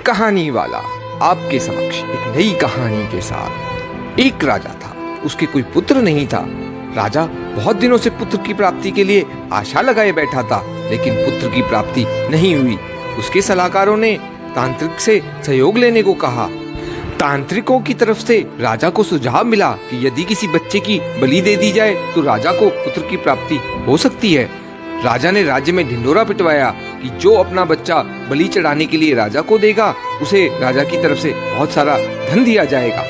कहानी वाला आपके समक्ष एक नई कहानी के साथ। एक राजा था, उसके कोई पुत्र नहीं था। राजा बहुत दिनों से पुत्र की प्राप्ति के लिए आशा लगाए बैठा था, लेकिन पुत्र की प्राप्ति नहीं हुई। उसके सलाहकारों ने तांत्रिक से सहयोग लेने को कहा। तांत्रिकों की तरफ से राजा को सुझाव मिला कि यदि किसी बच्चे की बलि दे दी जाए तो राजा को पुत्र की प्राप्ति हो सकती है। राजा ने राज्य में ढिंढोरा पिटवाया कि जो अपना बच्चा बलि चढ़ाने के लिए राजा को देगा, उसे राजा की तरफ से बहुत सारा धन दिया जाएगा।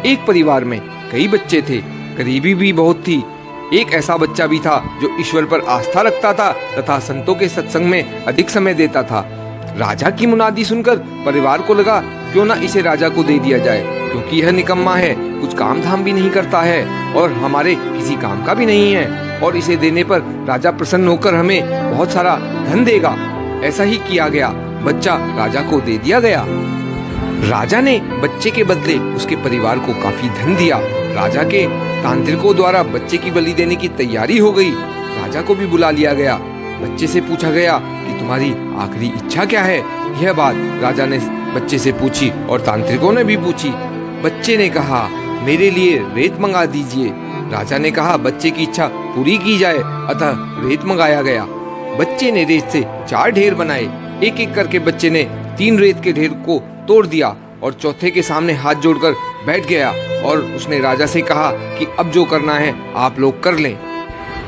एक परिवार में कई बच्चे थे, गरीबी भी बहुत थी। एक ऐसा बच्चा भी था जो ईश्वर पर आस्था रखता था तथा संतों के सत्संग में अधिक समय देता था। राजा की मुनादी सुनकर परिवार को लगा क्यों ना इसे राजा को दे दिया जाए, क्योंकि यह निकम्मा है, कुछ काम धाम भी नहीं करता है और हमारे किसी काम का भी नहीं है, और इसे देने पर राजा प्रसन्न होकर हमें बहुत सारा धन देगा। ऐसा ही किया गया, बच्चा राजा को दे दिया गया। राजा ने बच्चे के बदले उसके परिवार को काफी धन दिया। राजा के तांत्रिकों द्वारा बच्चे की बलि देने की तैयारी हो गई। राजा को भी बुला लिया गया। बच्चे से पूछा गया कि तुम्हारी आखिरी इच्छा क्या है। यह बात राजा ने बच्चे से पूछी और तांत्रिकों ने भी पूछी। बच्चे ने कहा, मेरे लिए रेत मंगा दीजिए। राजा ने कहा, बच्चे की इच्छा पूरी की जाए, अतः रेत मंगाया गया। बच्चे ने रेत से 4 ढेर बनाए। एक एक करके बच्चे ने 3 रेत के ढेर को तोड़ दिया और चौथे के सामने हाथ जोड़कर बैठ गया और उसने राजा से कहा कि अब जो करना है आप लोग कर लें।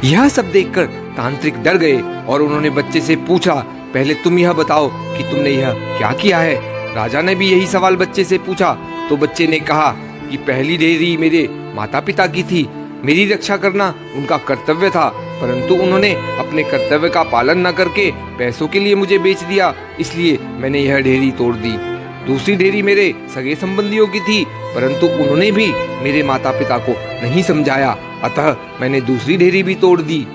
यह सब देखकर तांत्रिक डर गए और उन्होंने बच्चे से पूछा, पहले तुम यह बताओ कि तुमने यह क्या किया है। राजा ने भी यही सवाल बच्चे से पूछा तो बच्चे ने कहा कि पहली ढेरी मेरे माता पिता की थी, मेरी रक्षा करना उनका कर्तव्य था, परंतु उन्होंने अपने कर्तव्य का पालन न करके पैसों के लिए मुझे बेच दिया, इसलिए मैंने यह ढेरी तोड़ दी। दूसरी ढेरी मेरे सगे संबंधियों की थी, परंतु उन्होंने भी मेरे माता पिता को नहीं समझाया, अतः मैंने दूसरी ढेरी भी तोड़ दी।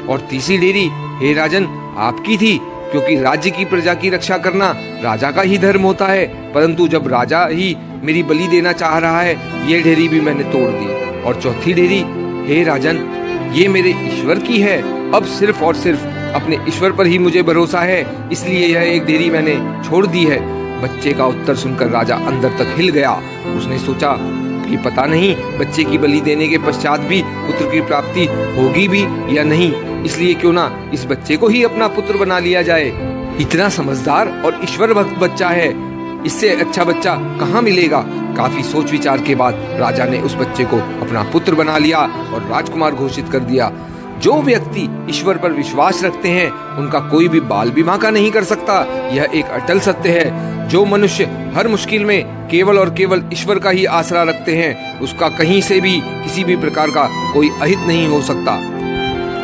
और तीसरी ढेरी हे राजन आपकी थी, क्योंकि राज्य की प्रजा की रक्षा करना राजा का ही धर्म होता है, परंतु जब राजा ही मेरी बलि देना चाह रहा है, ये ढेरी भी मैंने तोड़ दी। और चौथी ढेरी हे राजन ये मेरे ईश्वर की है, अब सिर्फ और सिर्फ अपने ईश्वर पर ही मुझे भरोसा है, इसलिए यह एक ढेरी मैंने छोड़ दी है। बच्चे का उत्तर सुनकर राजा अंदर तक हिल गया। उसने सोचा कि पता नहीं बच्चे की बलि देने के पश्चात भी पुत्र की प्राप्ति होगी भी या नहीं, इसलिए क्यों ना इस बच्चे को ही अपना पुत्र बना लिया जाए। इतना समझदार और ईश्वर भक्त बच्चा है, इससे अच्छा बच्चा कहाँ मिलेगा। काफी सोच विचार के बाद राजा ने उस बच्चे को अपना पुत्र बना लिया और राजकुमार घोषित कर दिया। जो व्यक्ति ईश्वर पर विश्वास रखते हैं उनका कोई भी बाल भी बांका नहीं कर सकता, यह एक अटल सत्य है। जो मनुष्य हर मुश्किल में केवल और केवल ईश्वर का ही आसरा रखते हैं, उसका कहीं से भी किसी भी प्रकार का कोई अहित नहीं हो सकता।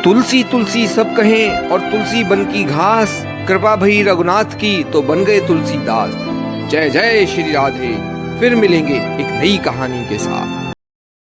तुलसी तुलसी सब कहें और तुलसी बन की घास, कृपा भई रघुनाथ की तो बन गए तुलसीदास। जय जय श्री राधे। फिर मिलेंगे एक नई कहानी के साथ।